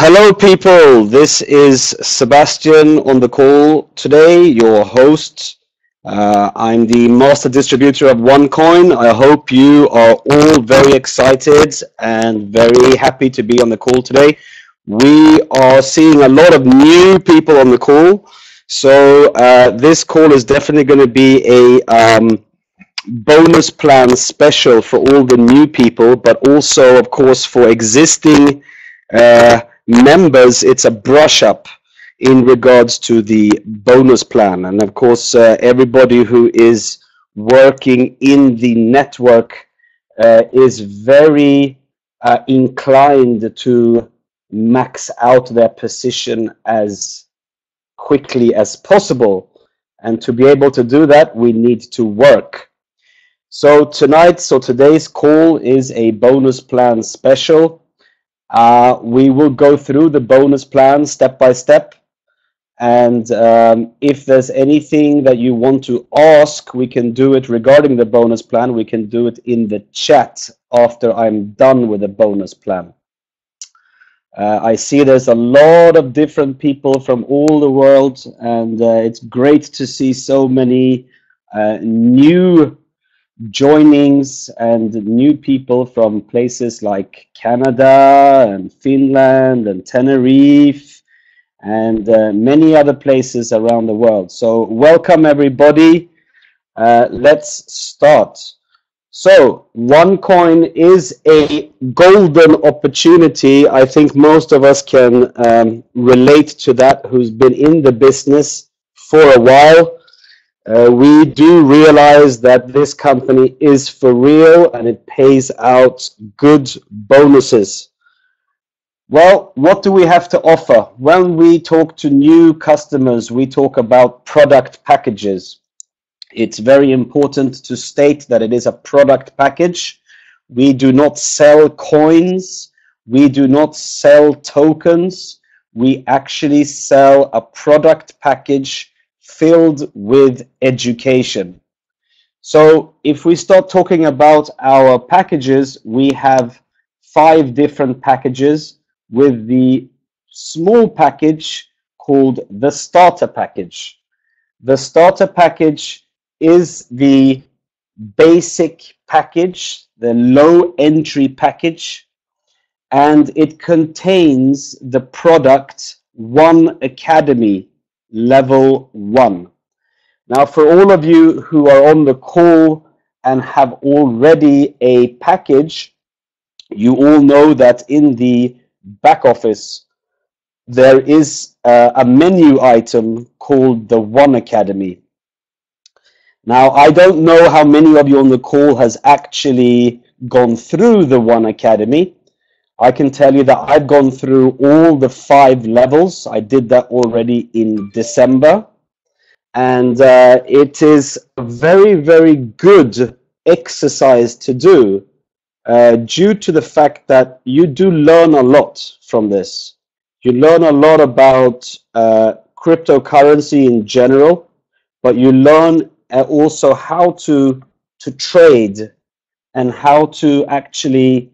Hello, people. This is Sebastian on the call today, your host. I'm the master distributor of OneCoin. I hope you are all very excited and very happy to be on the call today. We are seeing a lot of new people on the call. So this call is definitely going to be a bonus plan special for all the new people, but also, of course, for existing members, it's a brush up in regards to the bonus plan. And of course, everybody who is working in the network is very inclined to max out their position as quickly as possible. And to be able to do that, we need to work. So today's call is a bonus plan special. We will go through the bonus plan step by step. And if there's anything that you want to ask, we can do it regarding the bonus plan. We can do it in the chat after I'm done with the bonus plan. I see there's a lot of different people from all the world, and it's great to see so many new joinings and new people from places like Canada and Finland and Tenerife and many other places around the world. So welcome everybody. Let's start. So OneCoin is a golden opportunity. I think most of us can relate to that who's been in the business for a while. We do realize that this company is for real and it pays out good bonuses. Well, what do we have to offer? When we talk to new customers, we talk about product packages. It's very important to state that it is a product package. We do not sell coins. We do not sell tokens. We actually sell a product package filled with education. So if we start talking about our packages, we have 5 different packages, with the small package called the starter package. The starter package is the basic package, the low entry package, and it contains the product One Academy level 1. Now, for all of you who are on the call and have already a package, you all know that in the back office there is a menu item called the One Academy. Now, I don't know how many of you on the call has actually gone through the One Academy. I can tell you that I've gone through all the 5 levels. I did that already in December. And it is a very, very good exercise to do due to the fact that you do learn a lot from this. You learn a lot about cryptocurrency in general, but you learn also how to trade and how to actually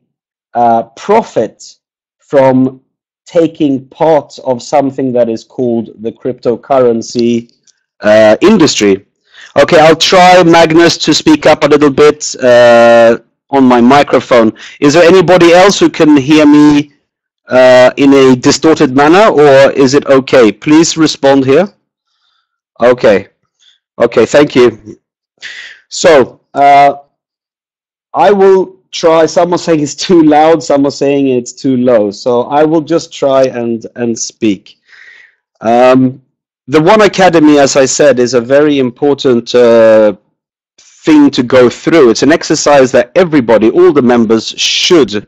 profit from taking part of something that is called the cryptocurrency industry. Okay, I'll try, Magnus, to speak up a little bit on my microphone. Is there anybody else who can hear me in a distorted manner, or is it okay? Please respond here. Okay. Okay, thank you. So I will try. Some are saying it's too loud, some are saying it's too low. So I will just try and speak. The One Academy, as I said, is a very important thing to go through. It's an exercise that everybody, all the members, should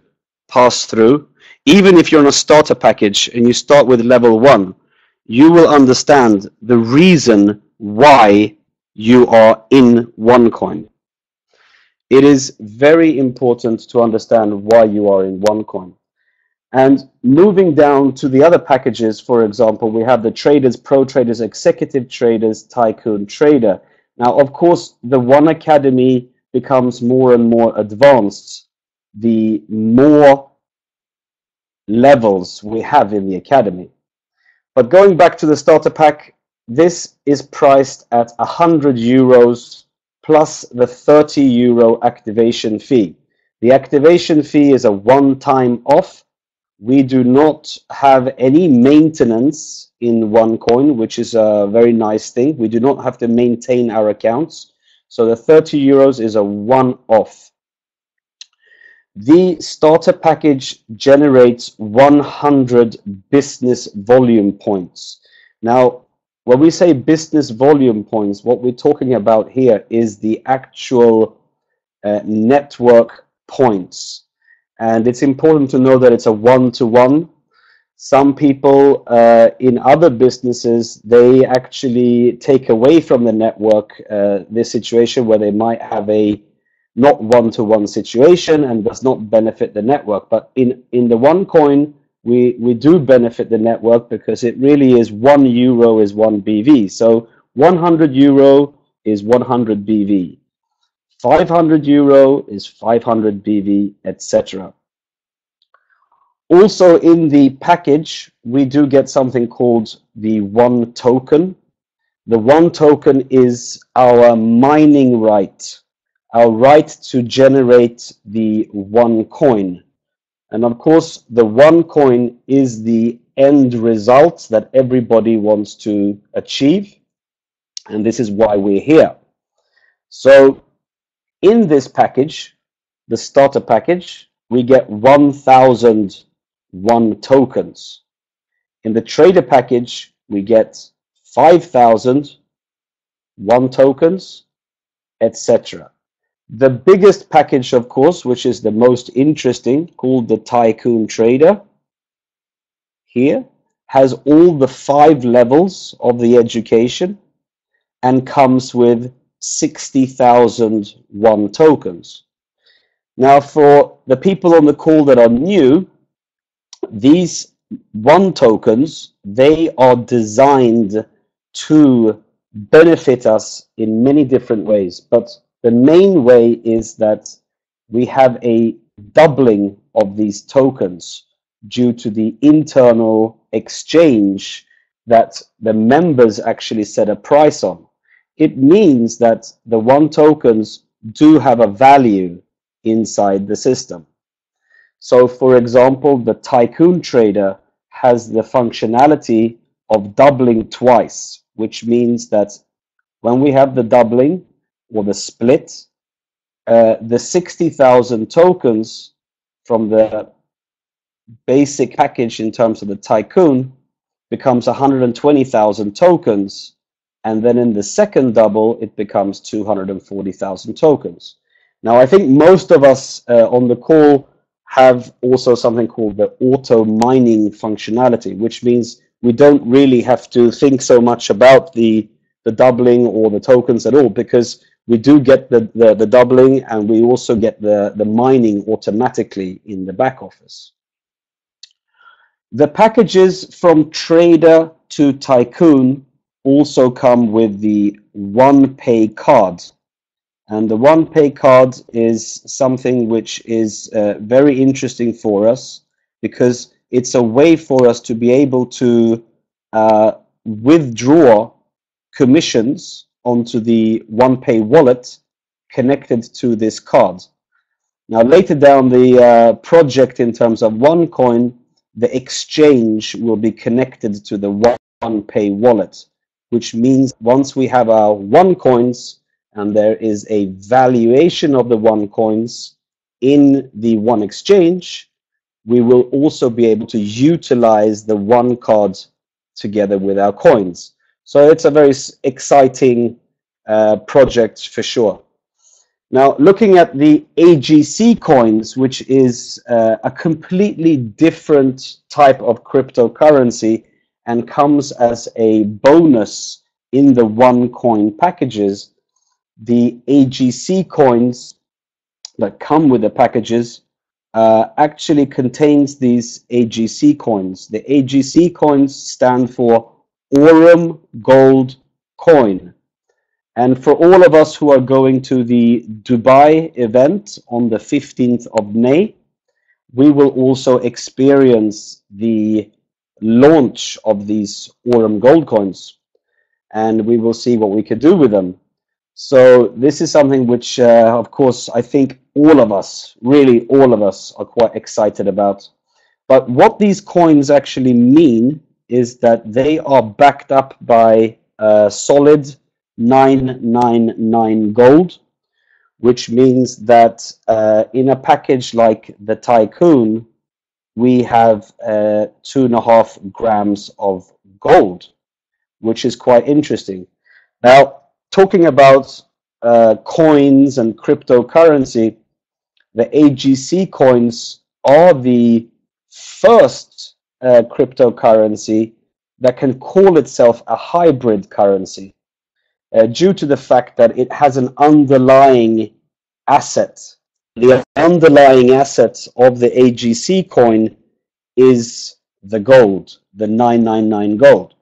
pass through. Even if you're on a starter package and you start with level 1, you will understand the reason why you are in OneCoin. It is very important to understand why you are in OneCoin. And moving down to the other packages, for example, we have the traders, pro traders, executive traders, tycoon trader. Now, of course, the One Academy becomes more and more advanced the more levels we have in the academy. But going back to the starter pack, this is priced at €100 plus the €30 activation fee. The activation fee is a one-time off. We do not have any maintenance in OneCoin, which is a very nice thing. We do not have to maintain our accounts. So the €30 is a one-off. The starter package generates 100 business volume points. Now, when we say business volume points, what we're talking about here is the actual network points. And it's important to know that it's a one-to-one. Some people in other businesses, they actually take away from the network this situation where they might have a not one-to-one situation and does not benefit the network. But in the OneCoin, we do benefit the network because it really is €1 is 1 BV. So €100 is 100 BV. €500 is 500 BV, etc. Also in the package, we do get something called the One Token. The One Token is our mining right, our right to generate the one coin. And of course, the one coin is the end result that everybody wants to achieve. And this is why we're here. So in this package, the starter package, we get 1,000 one tokens. In the trader package, we get 5,000 one tokens, etc. The biggest package, of course, which is the most interesting, called the Tycoon Trader, here has all the 5 levels of the education and comes with 60,000 one tokens. Now, for the people on the call that are new, these one tokens, they are designed to benefit us in many different ways. But the main way is that we have a doubling of these tokens due to the internal exchange that the members actually set a price on. It means that the one tokens do have a value inside the system. So for example, the Tycoon Trader has the functionality of doubling twice, which means that when we have the doubling or the split, the 60,000 tokens from the basic package in terms of the Tycoon becomes 120,000 tokens, and then in the second double, it becomes 240,000 tokens. Now, I think most of us on the call have also something called the auto mining functionality, which means we don't really have to think so much about the doubling or the tokens at all, because we do get the doubling and we also get the mining automatically in the back office. The packages from Trader to Tycoon also come with the OnePay card. And the OnePay card is something which is very interesting for us, because it's a way for us to be able to withdraw commissions onto the OnePay wallet connected to this card. Now, later down the project in terms of OneCoin, the exchange will be connected to the OnePay wallet, which means once we have our OneCoins, and there is a valuation of the OneCoins in the One Exchange, we will also be able to utilize the One card together with our coins. So it's a very exciting project for sure. Now, looking at the AGC coins, which is a completely different type of cryptocurrency and comes as a bonus in the OneCoin packages, the AGC coins that come with the packages actually contains these AGC coins. The AGC coins stand for Aurum Gold Coin. And for all of us who are going to the Dubai event on the 15th of May, we will also experience the launch of these Aurum gold coins, and we will see what we could do with them. So this is something which, of course, I think all of us, really all of us, are quite excited about. But what these coins actually mean is that they are backed up by solid 999 gold, which means that in a package like the Tycoon, we have 2.5 grams of gold, which is quite interesting. Now, talking about coins and cryptocurrency, the AGC coins are the first cryptocurrency that can call itself a hybrid currency due to the fact that it has an underlying asset. The underlying asset of the AGC coin is the gold, the 999 gold.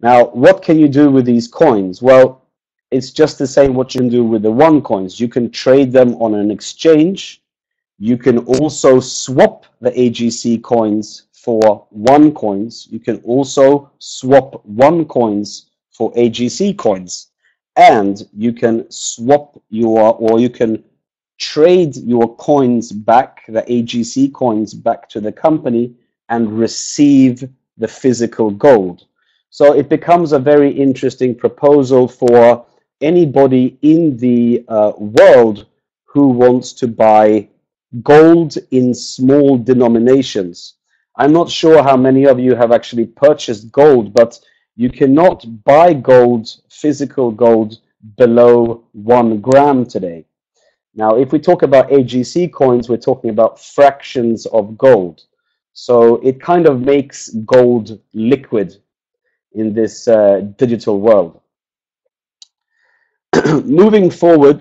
Now, what can you do with these coins? Well, it's just the same what you can do with the OneCoins. You can trade them on an exchange. You can also swap the AGC coins for OneCoins. You can also swap OneCoins for AGC coins. And you can swap or you can trade your coins back, the AGC coins back to the company and receive the physical gold. So it becomes a very interesting proposal for anybody in the world who wants to buy gold in small denominations. I'm not sure how many of you have actually purchased gold, but you cannot buy gold, physical gold, below 1 gram today. Now, if we talk about AGC coins, we're talking about fractions of gold. So it kind of makes gold liquid in this digital world. Moving forward,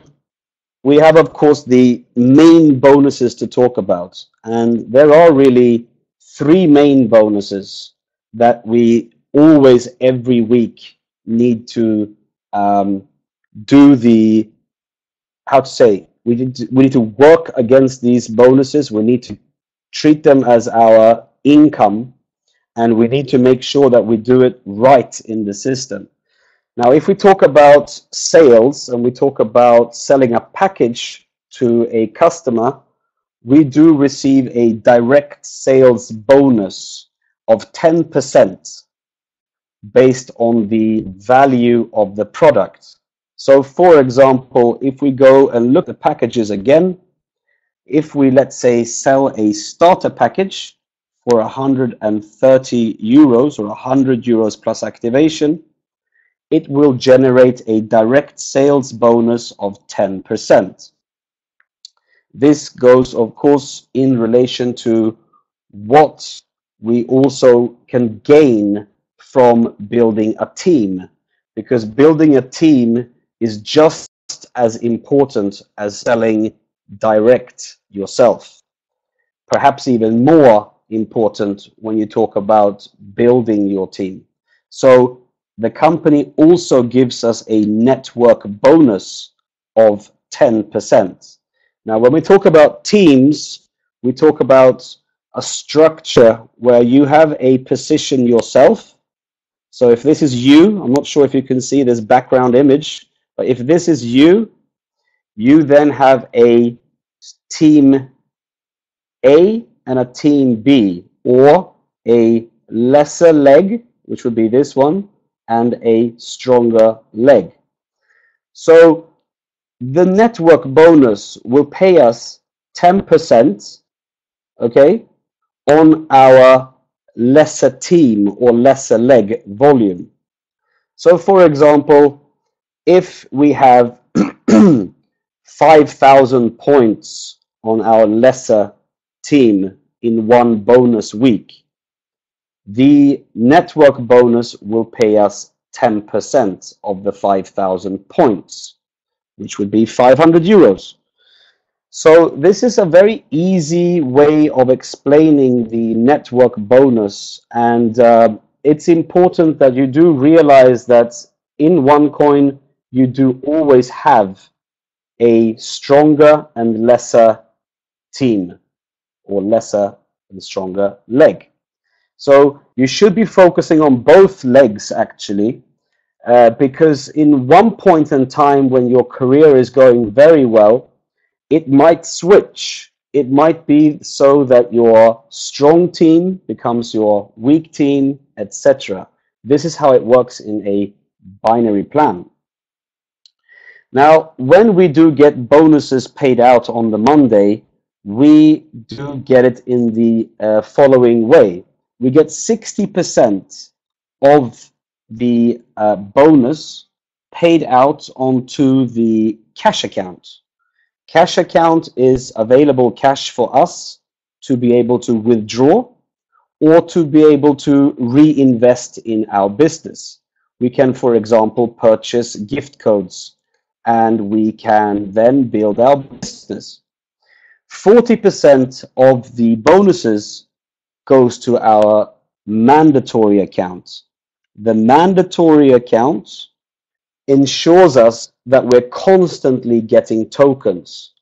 we have, of course, the main bonuses to talk about. And there are really 3 main bonuses that we always, every week, need to do the, how to say, we need to work against these bonuses. We need to treat them as our income, and we need to make sure that we do it right in the system. Now, if we talk about sales and we talk about selling a package to a customer, we do receive a direct sales bonus of 10% based on the value of the product. So, for example, if we go and look at packages again, if we, let's say, sell a starter package for 130 euros or 100 euros plus activation, it will generate a direct sales bonus of 10%. This goes, of course, in relation to what we also can gain from building a team, because building a team is just as important as selling direct yourself. Perhaps even more important when you talk about building your team. So the company also gives us a network bonus of 10%. Now, when we talk about teams, we talk about a structure where you have a position yourself. So if this is you, I'm not sure if you can see this background image, but if this is you, you then have a team A and a team B, or a lesser leg, which would be this one, and a stronger leg. So the network bonus will pay us 10%, okay, on our lesser team or lesser leg volume. So for example, if we have 5,000 points on our lesser team in one bonus week, the network bonus will pay us 10% of the 5,000 points, which would be 500 euros. So this is a very easy way of explaining the network bonus, and it's important that you do realize that in OneCoin you do always have a stronger and lesser team, or lesser and stronger leg. So you should be focusing on both legs actually, because in one point in time when your career is going very well, it might switch. It might be so that your strong team becomes your weak team, etc. This is how it works in a binary plan. Now, when we do get bonuses paid out on the Monday, we do get it in the following way. We get 60% of the bonus paid out onto the cash account. Cash account is available cash for us to be able to withdraw or to be able to reinvest in our business. We can, for example, purchase gift codes and we can then build our business. 40% of the bonuses goes to our mandatory account. The mandatory account ensures us that we're constantly getting tokens,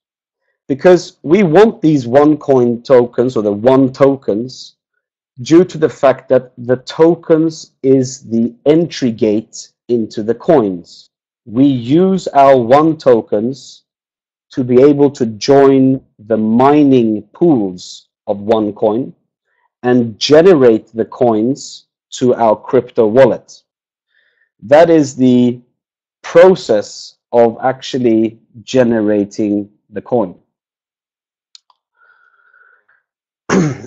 because we want these OneCoin tokens or the One tokens due to the fact that the tokens is the entry gate into the coins. We use our One tokens to be able to join the mining pools of OneCoin and generate the coins to our crypto wallet. That is the process of actually generating the coin.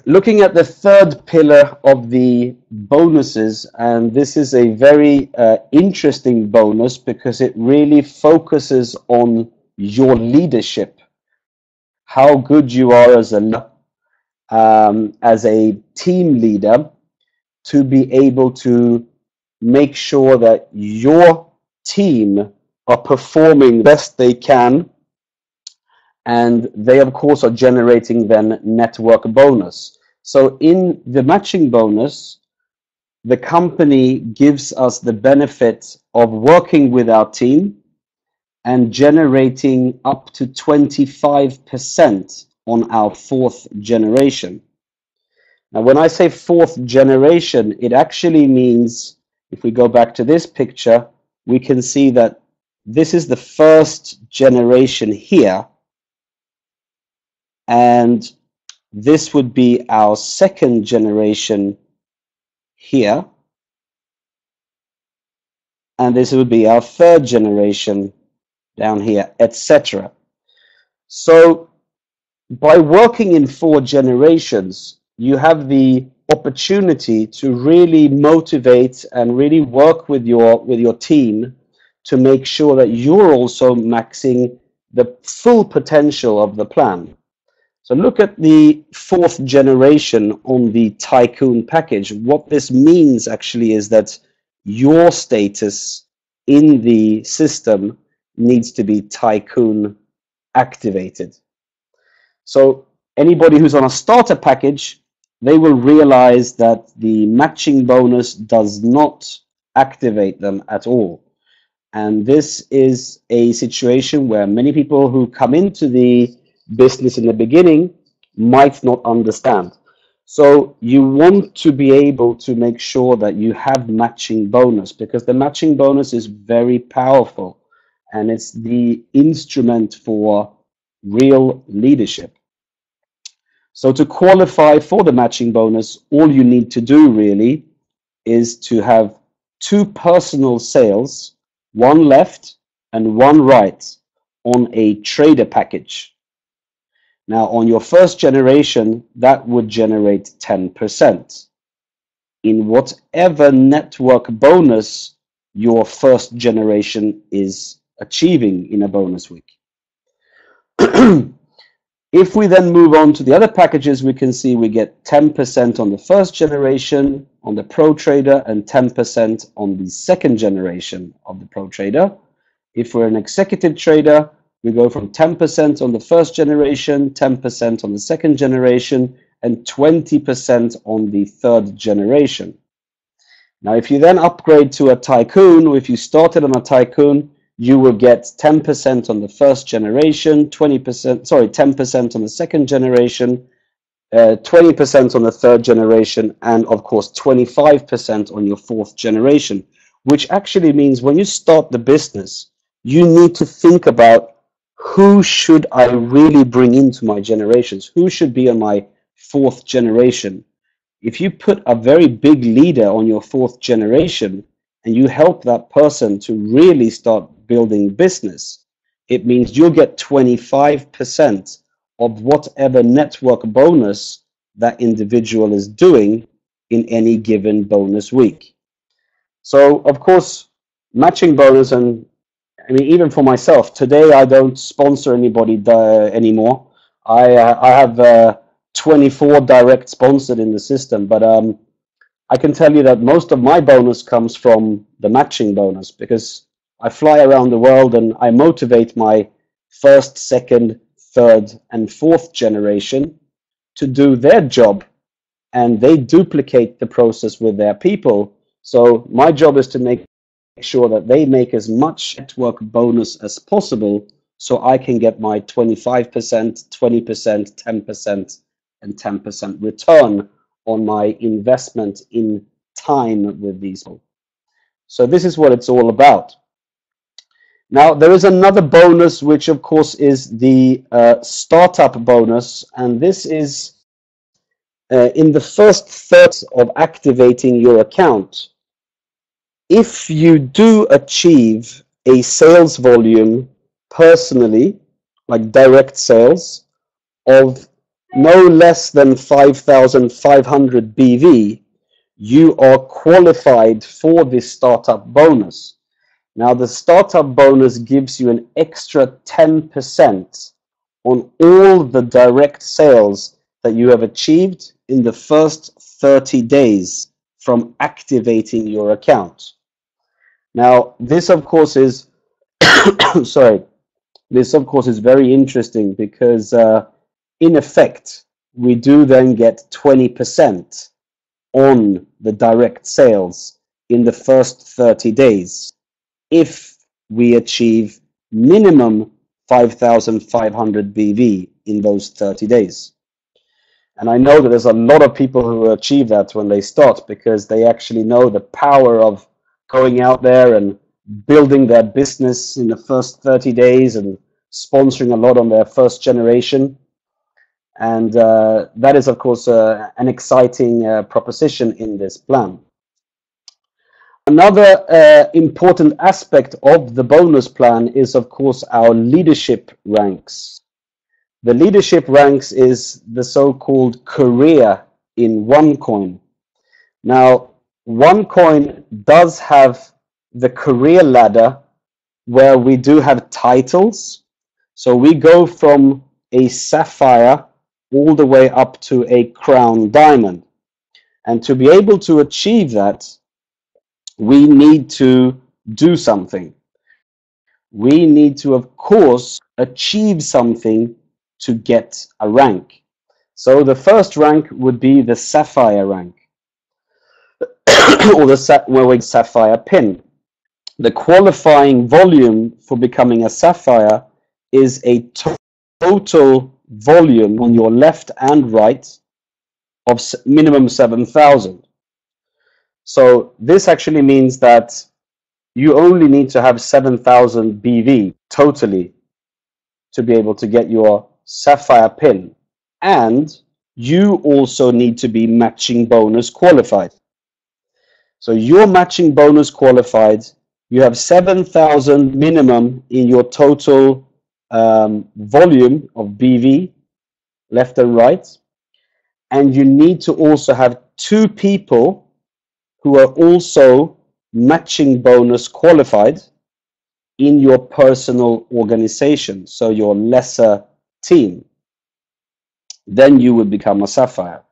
Looking at the third pillar of the bonuses, and this is a very interesting bonus because it really focuses on your leadership, how good you are as a team leader, to be able to make sure that your team are performing the best they can, and they of course are generating then network bonus. So in the matching bonus, the company gives us the benefit of working with our team and generating up to 25% on our fourth generation. Now, when I say fourth generation, it actually means, if we go back to this picture, we can see that this is the first generation here, and this would be our second generation here, and this would be our third generation down here, etc. So by working in 4 generations, you have the opportunity to really motivate and really work with your team to make sure that you're also maxing the full potential of the plan. So look at the 4th generation on the Tycoon package. What this means actually is that your status in the system needs to be Tycoon activated. So anybody who's on a starter package, they will realize that the matching bonus does not activate them at all. And this is a situation where many people who come into the business in the beginning might not understand. So you want to be able to make sure that you have matching bonus, because the matching bonus is very powerful and it's the instrument for real leadership. So to qualify for the matching bonus, all you need to do really is to have 2 personal sales, 1 left and 1 right, on a trader package. Now, on your first generation, that would generate 10% in whatever network bonus your first generation is achieving in a bonus week. If we then move on to the other packages, we can see we get 10% on the first generation on the Pro Trader and 10% on the second generation of the Pro Trader. If we're an executive trader, we go from 10% on the first generation, 10% on the second generation, and 20% on the third generation. Now, if you then upgrade to a Tycoon, or if you started on a Tycoon, you will get 10% on the first generation, 10% on the second generation, 20% on the third generation, and of course 25% on your fourth generation, which actually means when you start the business, you need to think about who should I really bring into my generations? Who should be on my fourth generation? If you put a very big leader on your fourth generation and you help that person to really start building business, it means you'll get 25% of whatever network bonus that individual is doing in any given bonus week. So, of course, matching bonus, and I mean, even for myself, today I don't sponsor anybody anymore. I have 24 direct sponsored in the system, but I can tell you that most of my bonus comes from the matching bonus because I fly around the world and I motivate my first, second, third, and fourth generation to do their job, and they duplicate the process with their people. So my job is to make sure that they make as much network bonus as possible so I can get my 25%, 20%, 10%, and 10% return on my investment in time with these people. So this is what it's all about. Now, there is another bonus, which of course is the startup bonus, and this is in the first third of activating your account. If you do achieve a sales volume personally, like direct sales, of no less than 5,500 BV, you are qualified for this startup bonus. Now, the startup bonus gives you an extra 10% on all the direct sales that you have achieved in the first 30 days from activating your account. Now, this of course is sorry, this of course is very interesting because in effect, we do then get 20% on the direct sales in the first 30 days if we achieve minimum 5,500 BV in those 30 days. And I know that there's a lot of people who achieve that when they start because they actually know the power of going out there and building their business in the first 30 days and sponsoring a lot on their first generation. And that is, of course, an exciting proposition in this plan. Another important aspect of the bonus plan is, of course, our leadership ranks. The leadership ranks is the so-called career in OneCoin. Now, OneCoin does have the career ladder where we do have titles. So we go from a sapphire all the way up to a crown diamond. And to be able to achieve that, we need to do something. We need to, of course, achieve something to get a rank. So the first rank would be the sapphire rank, or the sapphire pin. The qualifying volume for becoming a sapphire is a total volume on your left and right of minimum 7,000. So this actually means that you only need to have 7,000 BV totally to be able to get your sapphire pin, and you also need to be matching bonus qualified. So you're matching bonus qualified, you have 7,000 minimum in your total volume of BV, left and right, and you need to also have 2 people who are also matching bonus qualified in your personal organization, so your lesser team. Then you would become a sapphire.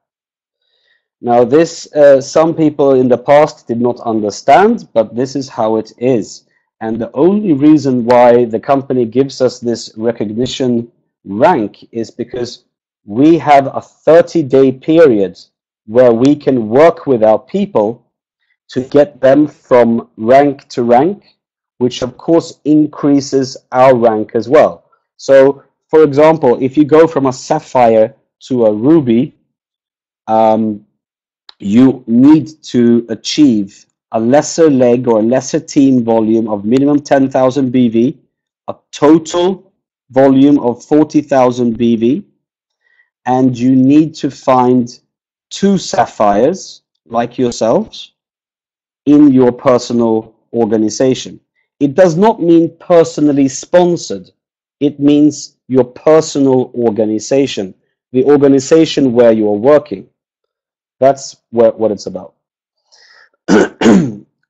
Now this, some people in the past did not understand, but this is how it is. And the only reason why the company gives us this recognition rank is because we have a 30-day period where we can work with our people to get them from rank to rank, which of course increases our rank as well. So, for example, if you go from a sapphire to a ruby, you need to achieve a lesser leg or a lesser team volume of minimum 10,000 BV, a total volume of 40,000 BV, and you need to find 2 sapphires like yourselves in your personal organization. It does not mean personally sponsored. It means your personal organization, the organization where you are working. That's what it's about.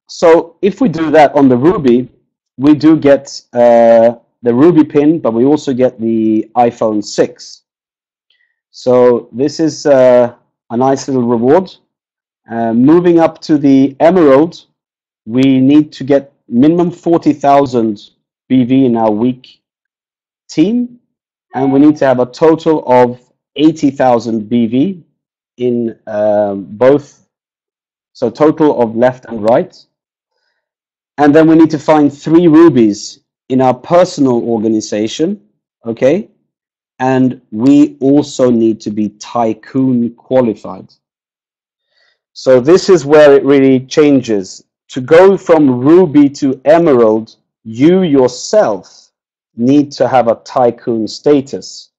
So if we do that on the Ruby, we do get the Ruby pin, but we also get the iPhone 6. So this is a nice little reward. Moving up to the Emerald, we need to get minimum 40,000 BV in our week team, and we need to have a total of 80,000 BV in both, so total of left and right. And then we need to find 3 rubies in our personal organization, okay? And we also need to be Tycoon qualified. So this is where it really changes. To go from Ruby to Emerald, you yourself need to have a Tycoon status.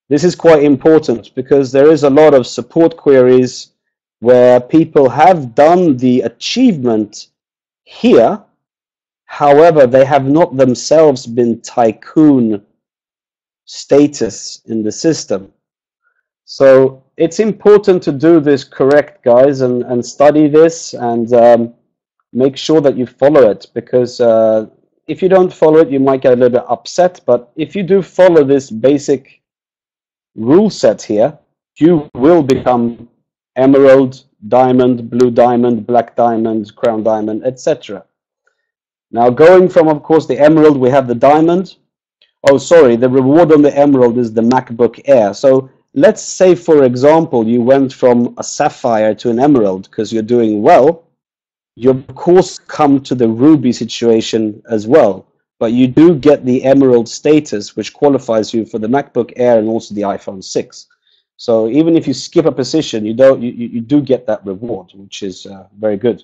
This is quite important because there is a lot of support queries where people have done the achievement here. However, they have not themselves been Tycoon status in the system. So it's important to do this correct, guys, and study this and make sure that you follow it, because if you don't follow it, you might get a little bit upset. But if you do follow this basic rule set here, you will become Emerald, Diamond, Blue Diamond, Black Diamond, Crown Diamond, etc. Now, going from, of course, the Emerald, we have the Diamond. Oh, sorry, the reward on the Emerald is the MacBook Air. So let's say, for example, you went from a Sapphire to an Emerald because you're doing well. You, of course, come to the Ruby situation as well. But you do get the Emerald status, which qualifies you for the MacBook Air and also the iPhone 6. So even if you skip a position, you do get that reward, which is very good.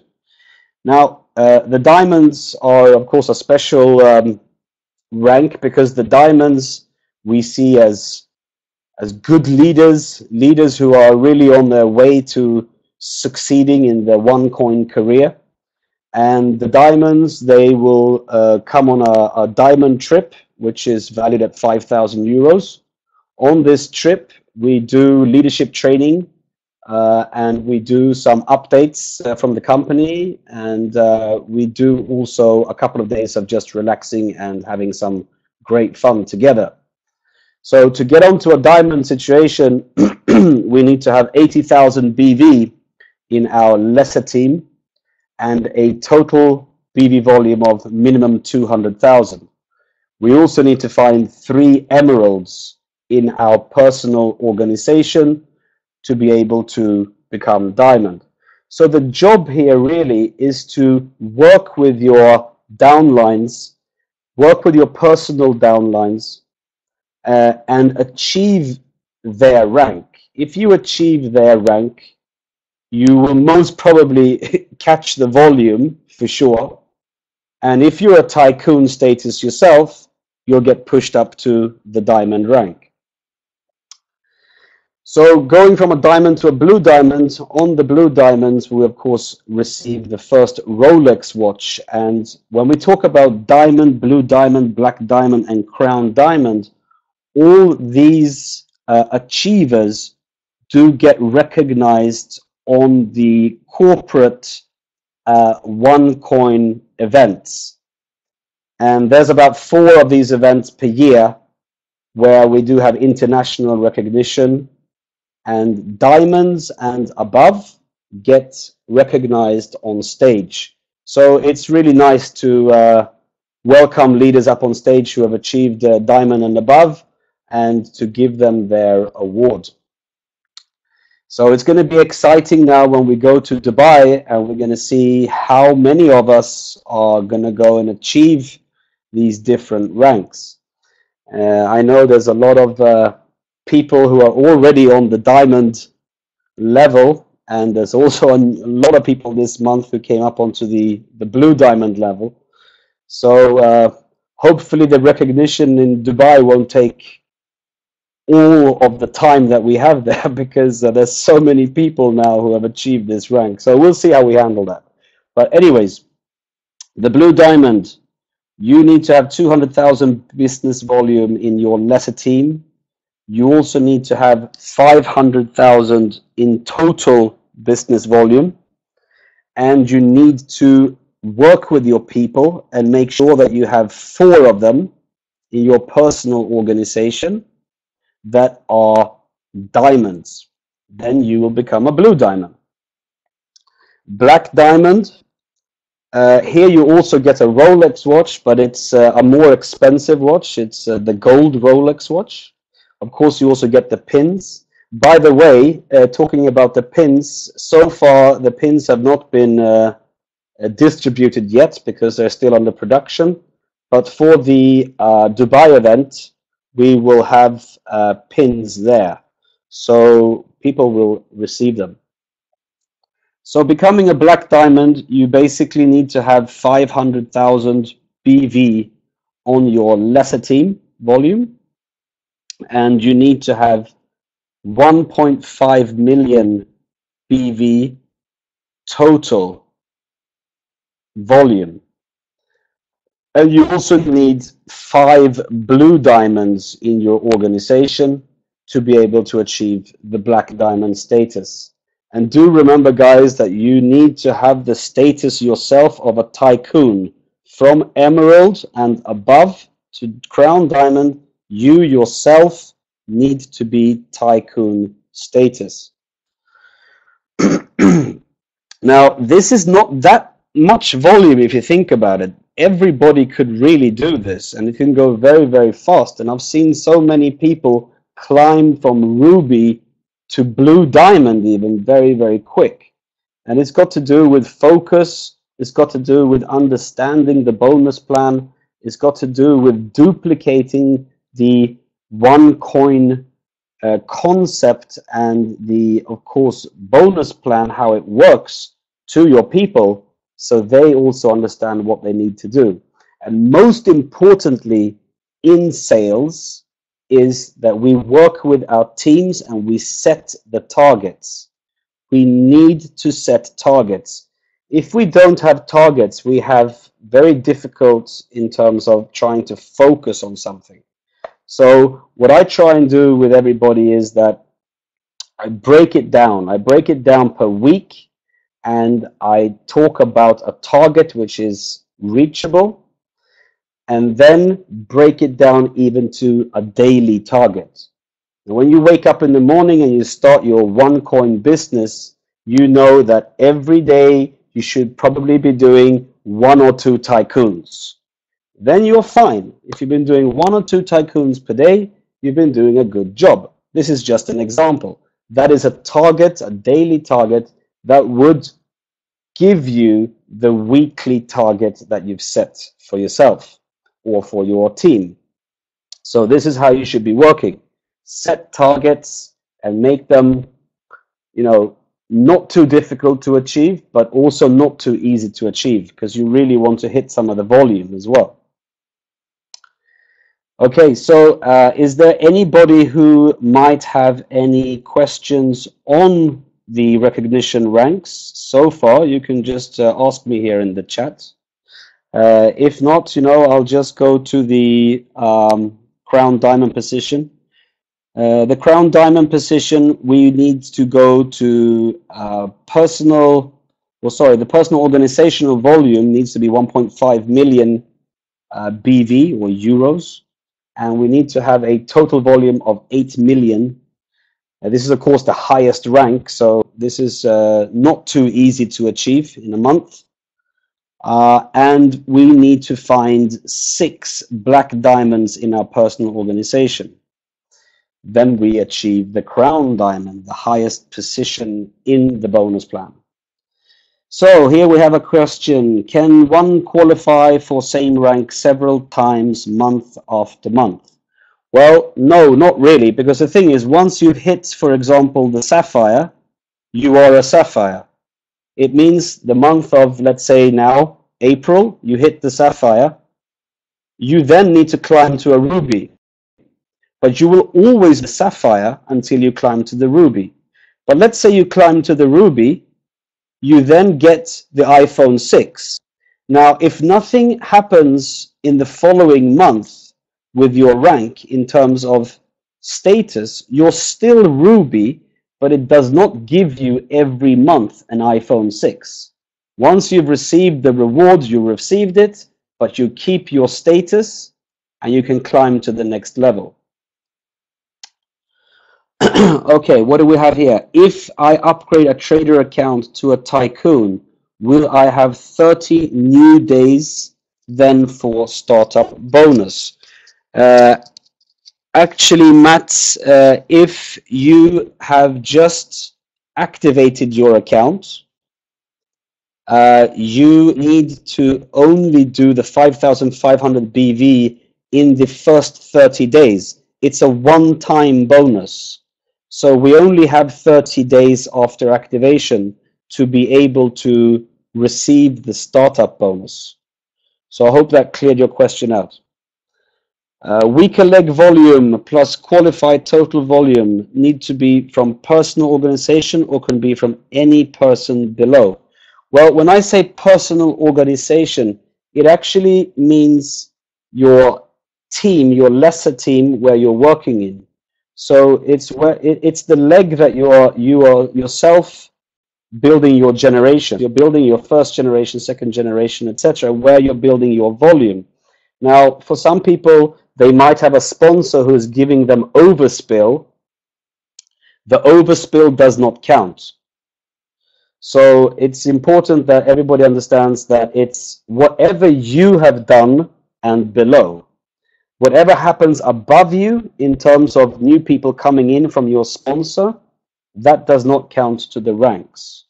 Now, the diamonds are, of course, a special rank, because the diamonds we see as good leaders who are really on their way to succeeding in their OneCoin career. And the diamonds, they will come on a diamond trip, which is valued at 5,000 euros. On this trip, we do leadership training, and we do some updates from the company, and we do also a couple of days of just relaxing and having some great fun together. So to get onto a diamond situation, we need to have 80,000 BV in our lesser team and a total BV volume of minimum 200,000. We also need to find 3 emeralds in our personal organization to be able to become diamond. So the job here really is to work with your downlines, work with your personal downlines, and achieve their rank. If you achieve their rank, you will most probably catch the volume for sure. And if you're a Tycoon status yourself, you'll get pushed up to the diamond rank. So going from a diamond to a blue diamond, on the blue diamonds, we of course receive the first Rolex watch. And when we talk about diamond, blue diamond, black diamond, and crown diamond, all these achievers do get recognized on the corporate OneCoin events. And there's about 4 of these events per year where we do have international recognition, and diamonds and above get recognized on stage. So it's really nice to welcome leaders up on stage who have achieved diamond and above, and to give them their award. So it's going to be exciting now when we go to Dubai, and we're going to see how many of us are going to go and achieve these different ranks. I know there's a lot of people who are already on the diamond level, and there's also a lot of people this month who came up onto the blue diamond level. So hopefully the recognition in Dubai won't take all of the time that we have there, because there's so many people now who have achieved this rank. So we'll see how we handle that. But anyways, the blue diamond, you need to have 200,000 business volume in your lesser team. You also need to have 500,000 in total business volume, and you need to work with your people and make sure that you have 4 of them in your personal organization that are diamonds. Then you will become a blue diamond. Black diamond, here you also get a Rolex watch, but it's a more expensive watch. It's the gold Rolex watch. Of course, you also get the pins. By the way, talking about the pins, so far the pins have not been distributed yet because they're still under production. But for the Dubai event, we will have pins there, so people will receive them. So becoming a black diamond, you basically need to have 500,000 BV on your lesser team volume, and you need to have 1.5 million BV total volume. And you also need 5 blue diamonds in your organization to be able to achieve the black diamond status. And do remember, guys, that you need to have the status yourself of a tycoon. From emerald and above to crown diamond, you yourself need to be tycoon status. Now, this is not that much volume if you think about it. Everybody could really do this, and it can go very, very fast. And I've seen so many people climb from ruby to blue diamond even very, very quick. And it's got to do with focus. It's got to do with understanding the bonus plan. It's got to do with duplicating the OneCoin concept and the, of course, bonus plan, how it works to your people, so they also understand what they need to do. And most importantly, in sales, is that we work with our teams and we set the targets. We need to set targets. If we don't have targets, we have very difficult in terms of trying to focus on something. So what I try and do with everybody is that I break it down. I break it down per week, and I talk about a target which is reachable, and then break it down even to a daily target. And when you wake up in the morning and you start your OneCoin business, you know that every day you should probably be doing 1 or 2 tycoons. Then you're fine. If you've been doing 1 or 2 tycoons per day, you've been doing a good job. This is just an example. That is a target, a daily target, that would give you the weekly target that you've set for yourself or for your team. So this is how you should be working. Set targets and make them, not too difficult to achieve, but also not too easy to achieve, because you really want to hit some of the volume as well. Okay, so is there anybody who might have any questions on the recognition ranks so far? You can just ask me here in the chat. If not, I'll just go to the crown diamond position. The crown diamond position, we need to go to the personal organizational volume needs to be 1.5 million BV or euros, and we need to have a total volume of 8 million. This is, of course, the highest rank, so this is not too easy to achieve in a month. And we need to find 6 black diamonds in our personal organization. Then we achieve the crown diamond, the highest position in the bonus plan. So here we have a question. Can one qualify for same rank several times month after month? Well, no, not really, because the thing is, once you hit, for example, the sapphire, you are a sapphire. It means the month of, let's say now, April, you hit the sapphire. You then need to climb to a ruby. But you will always be a sapphire until you climb to the ruby. But let's say you climb to the ruby, you then get the iPhone 6. Now, if nothing happens in the following month with your rank in terms of status, you're still ruby, but it does not give you every month an iPhone 6. Once you've received the reward, you received it, but you keep your status and you can climb to the next level. Okay, what do we have here? If I upgrade a trader account to a tycoon, will I have 30 new days then for startup bonus? Actually, Matt, if you have just activated your account, you need to only do the 5,500 BV in the first 30 days. It's a one-time bonus. So we only have 30 days after activation to be able to receive the startup bonus. So I hope that cleared your question out. Weaker leg volume plus qualified total volume need to be from personal organization or can be from any person below. Well, when I say personal organization, it actually means your team, your lesser team where you're working in. So it's the leg that you are yourself building your generation. You're building your first generation, second generation, etc., where you're building your volume. Now, for some people, they might have a sponsor who is giving them overspill. The overspill does not count. So it's important that everybody understands that it's whatever you have done and below. Whatever happens above you in terms of new people coming in from your sponsor, that does not count to the ranks.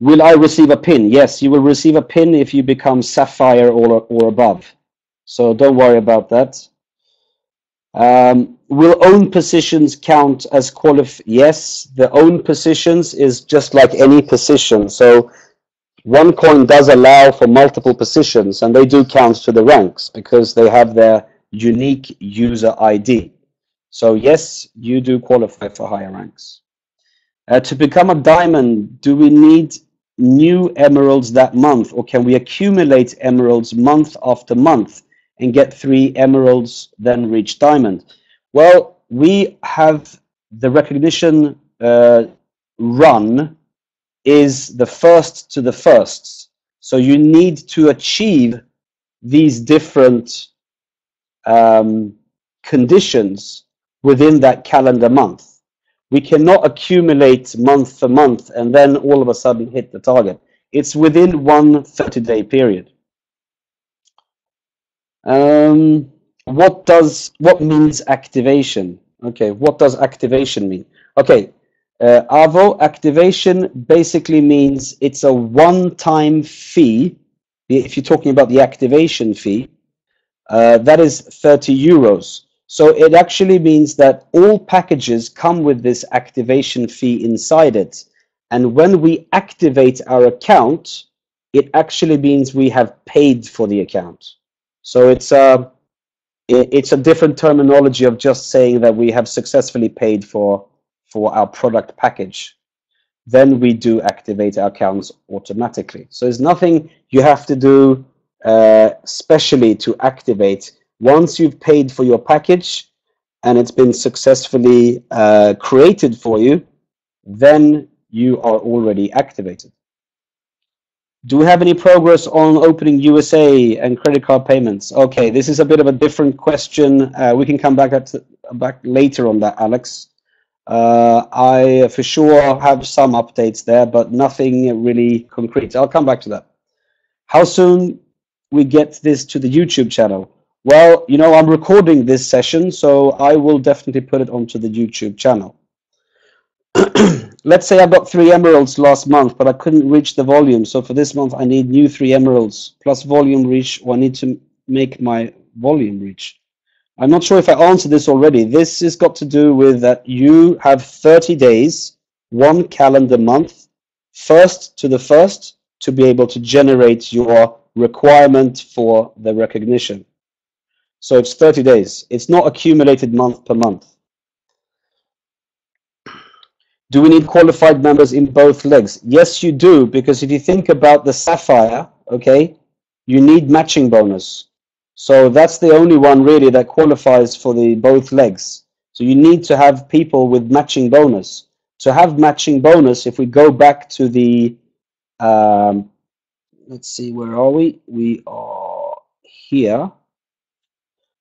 Will I receive a pin? Yes, you will receive a pin if you become sapphire or above. So don't worry about that. Will own positions count as Yes, the own positions is just like any position. So OneCoin does allow for multiple positions, and they do count to the ranks because they have their unique user ID. So yes, you do qualify for higher ranks. To become a diamond, do we need new emeralds that month, or can we accumulate emeralds month after month and get 3 emeralds, then reach diamond? Well, we have the recognition run is the first to the first. So you need to achieve these different conditions within that calendar month. We cannot accumulate month for month and then all of a sudden hit the target. It's within one 30-day period. What means activation? Okay, what does activation mean? Okay, Avo, activation basically means it's a one-time fee. If you're talking about the activation fee, that is 30 euros. So it actually means that all packages come with this activation fee inside it. And when we activate our account, it actually means we have paid for the account. So it's a different terminology of just saying that we have successfully paid for our product package. Then we do activate our accounts automatically. So there's nothing you have to do specially to activate. Once you've paid for your package and it's been successfully created for you, then you are already activated. Do we have any progress on opening USA and credit card payments? Okay, this is a bit of a different question. We can come back later on that, Alex. I for sure have some updates there, but nothing really concrete. I'll come back to that. How soon we get this to the YouTube channel? Well, you know, I'm recording this session, so I will definitely put it onto the YouTube channel. Let's say I got 3 emeralds last month, but I couldn't reach the volume. So for this month, I need new 3 emeralds plus volume reach, or I need to make my volume reach. I'm not sure if I answered this already. This has got to do with that you have 30 days, 1 calendar month, first to the first, to be able to generate your requirement for the recognition. So it's 30 days. It's not accumulated month per month. Do we need qualified members in both legs? Yes, you do, because if you think about the Sapphire, okay, you need matching bonus. So that's the only one really that qualifies for the both legs. So you need to have people with matching bonus. To have matching bonus, if we go back to the, let's see, where are we? We are here.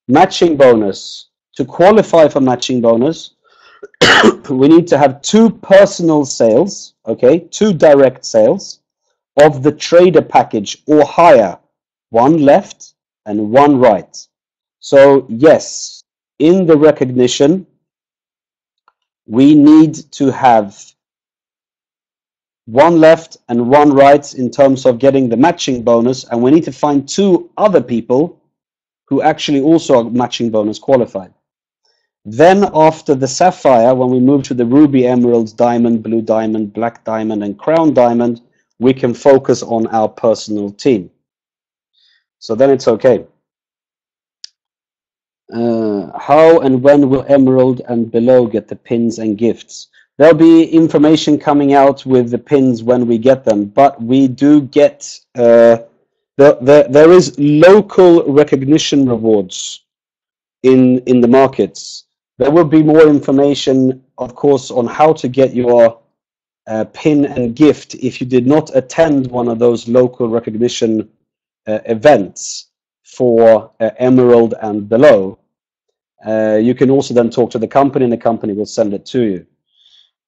Matching bonus. To qualify for matching bonus, we need to have 2 personal sales, okay, 2 direct sales of the trader package or higher, 1 left and 1 right. So yes, in the recognition, we need to have 1 left and 1 right in terms of getting the matching bonus, and we need to find 2 other people who actually also are matching bonus qualified. Then after the Sapphire, when we move to the Ruby, Emerald, Diamond, Blue Diamond, Black Diamond, and Crown Diamond, we can focus on our personal team. So then it's okay. How and when will Emerald and below get the pins and gifts? There'll be information coming out with the pins when we get them, but we do get, there is local recognition rewards in the markets. There will be more information, of course, on how to get your pin and gift if you did not attend one of those local recognition events for Emerald and below. You can also then talk to the company, and the company will send it to you.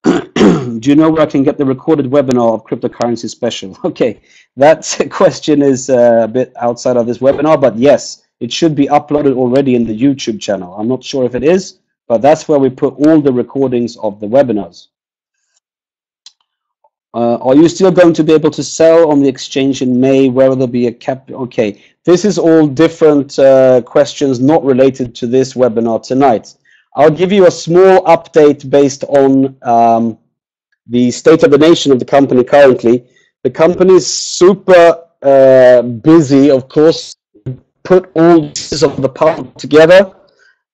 Do you know where I can get the recorded webinar of cryptocurrency special? Okay, that question is a bit outside of this webinar, but yes, it should be uploaded already in the YouTube channel. I'm not sure if it is, but that's where we put all the recordings of the webinars. Are you still going to be able to sell on the exchange in May? Where will there be a cap? Okay, this is all different questions not related to this webinar tonight. I'll give you a small update based on the state of the nation of the company currently. The company is super busy, of course, put all pieces of the puzzle together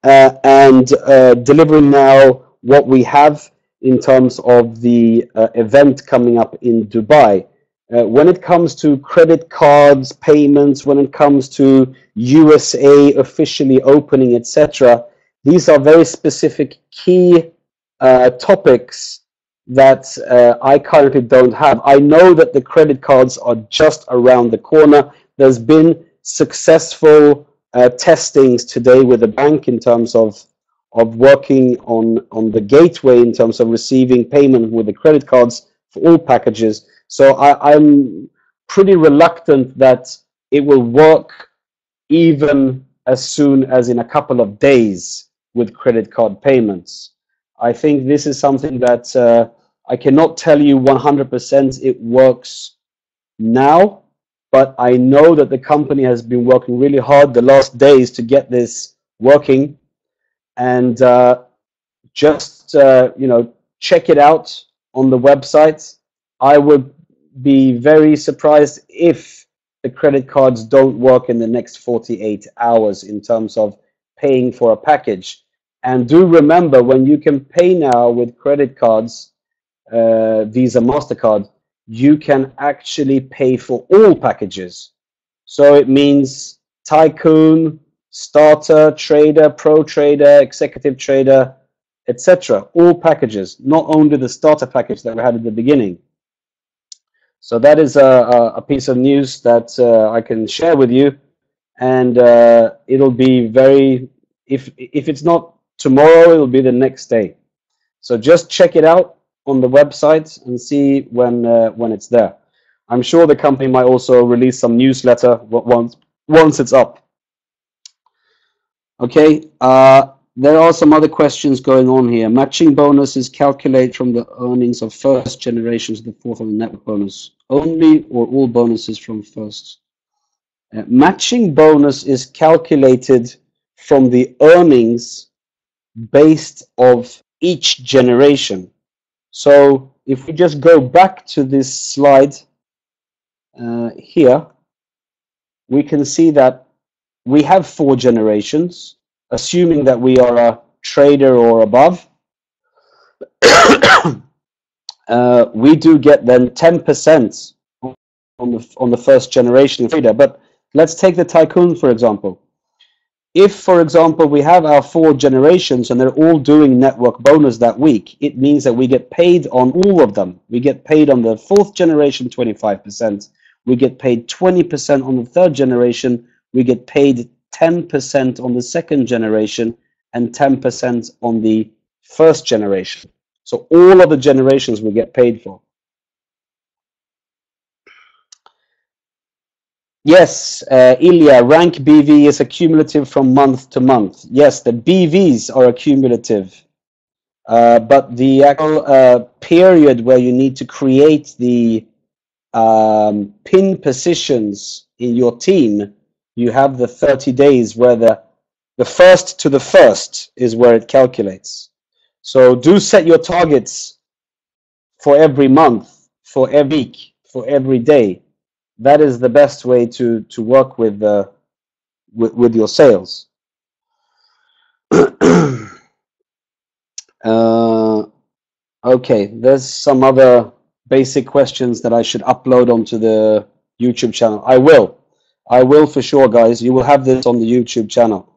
and delivering now what we have in terms of the event coming up in Dubai. When it comes to credit cards, payments, when it comes to USA officially opening, etc., these are very specific key topics that I currently don't have. I know that the credit cards are just around the corner. There's been successful testings today with the bank in terms of working on the gateway in terms of receiving payment with the credit cards for all packages. So I'm pretty reluctant that it will work even as soon as in a couple of days with credit card payments. I think this is something that I cannot tell you 100% it works now, but I know that the company has been working really hard the last days to get this working. And just check it out on the website. I would be very surprised if the credit cards don't work in the next 48 hours in terms of paying for a package. And do remember, when you can pay now with credit cards, Visa, MasterCard, you can actually pay for all packages. So it means Tycoon, Starter, Trader, Pro Trader, Executive Trader, etc. All packages, not only the starter package that we had at the beginning. So that is a piece of news that I can share with you, and it'll be very, if it's not tomorrow, it'll be the next day. So just check it out on the website and see when it's there. I'm sure the company might also release some newsletter once it's up. Okay, there are some other questions going on here. Matching bonus is calculated from the earnings of first generation to the fourth on the network bonus only, or all bonuses from first? Matching bonus is calculated from the earnings based of each generation. So if we just go back to this slide here, we can see that we have 4 generations, assuming that we are a trader or above. We do get then 10% on the first generation trader. But let's take the tycoon, for example. If, for example, we have our 4 generations and they're all doing network bonus that week, it means that we get paid on all of them. We get paid on the 4th generation 25%. We get paid 20% on the 3rd generation. We get paid 10% on the 2nd generation and 10% on the 1st generation. So all of the generations we get paid for. Yes, Ilya, rank BV is accumulative from month to month. Yes, the BVs are accumulative, but the actual period where you need to create the pin positions in your team, you have the 30 days where the first to the first is where it calculates. So do set your targets for every month, for every week, for every day. That is the best way to work with your sales. Okay, there's some other basic questions that I should upload onto the YouTube channel. I will for sure, guys. You will have this on the YouTube channel.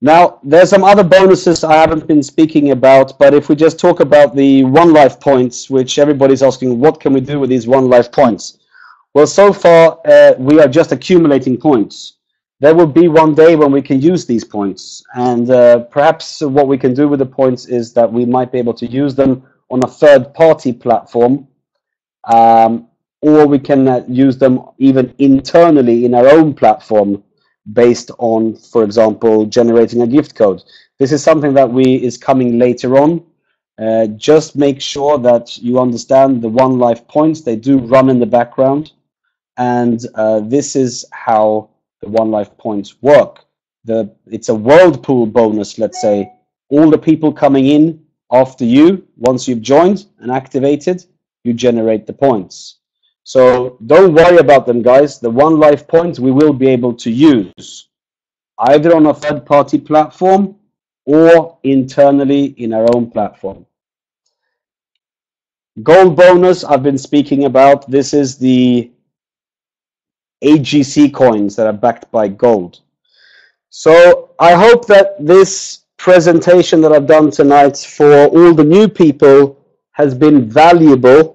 Now, there's some other bonuses I haven't been speaking about, but if we just talk about the One Life points, which everybody's asking, what can we do with these One Life points? Well, so far, we are just accumulating points. There will be one day when we can use these points, and perhaps what we can do with the points is that we might be able to use them on a third-party platform, or we can use them even internally in our own platform based on, for example, generating a gift code. This is something that is coming later on. Just make sure that you understand the One Life points. They do run in the background. And this is how the One Life points work. It's a whirlpool bonus, let's say. All the people coming in after you, once you've joined and activated, you generate the points. So don't worry about them, guys. The One Life points we will be able to use either on a third-party platform or internally in our own platform. Gold bonus I've been speaking about. This is the AGC coins that are backed by gold. So I hope that this presentation that I've done tonight for all the new people has been valuable.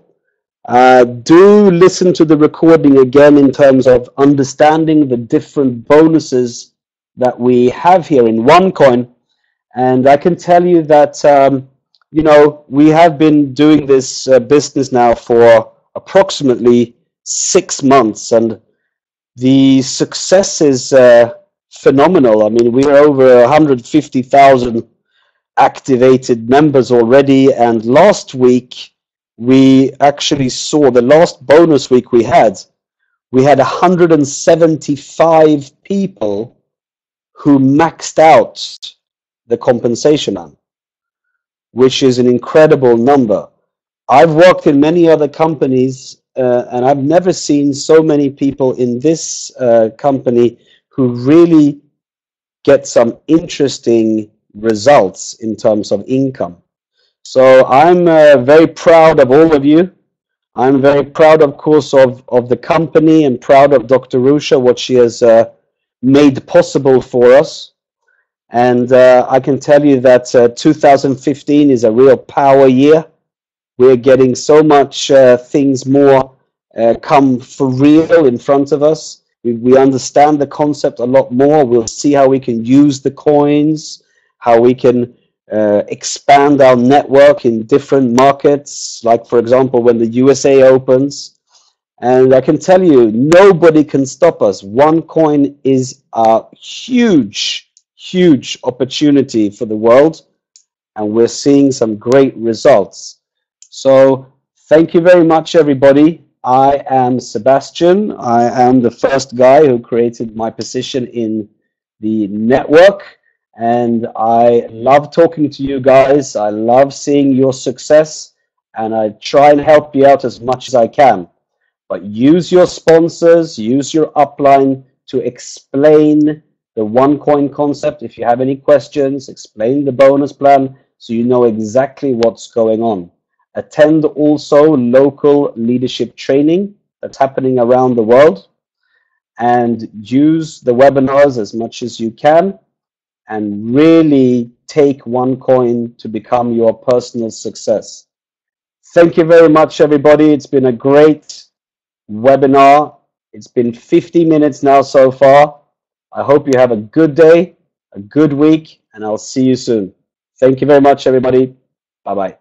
Do listen to the recording again in terms of understanding the different bonuses that we have here in OneCoin. And I can tell you that, you know, we have been doing this business now for approximately 6 months, and the success is phenomenal. I mean, we are over 150,000 activated members already, and last week we actually saw, the last bonus week we had 175 people who maxed out the compensation on, which is an incredible number. I've worked in many other companies and I've never seen so many people in this company who really get some interesting results in terms of income. So I'm very proud of all of you. I'm very proud, of course, of the company, and proud of Dr. Rusha, what she has made possible for us. And I can tell you that 2015 is a real power year. We're getting so much things more come for real in front of us. We understand the concept a lot more. We'll see how we can use the coins, how we can expand our network in different markets, like, for example, when the USA opens. And I can tell you, nobody can stop us. OneCoin is a huge, huge opportunity for the world, and we're seeing some great results. So thank you very much, everybody. I am Sebastian. I am the first guy who created my position in the network. And I love talking to you guys. I love seeing your success, and I try and help you out as much as I can. But use your sponsors, use your upline to explain the OneCoin concept. If you have any questions, explain the bonus plan so you know exactly what's going on. Attend also local leadership training that's happening around the world, and use the webinars as much as you can, and really take OneCoin to become your personal success. Thank you very much, everybody. It's been a great webinar. It's been 50 minutes now so far. I hope you have a good day, a good week, and I'll see you soon. Thank you very much, everybody. Bye-bye.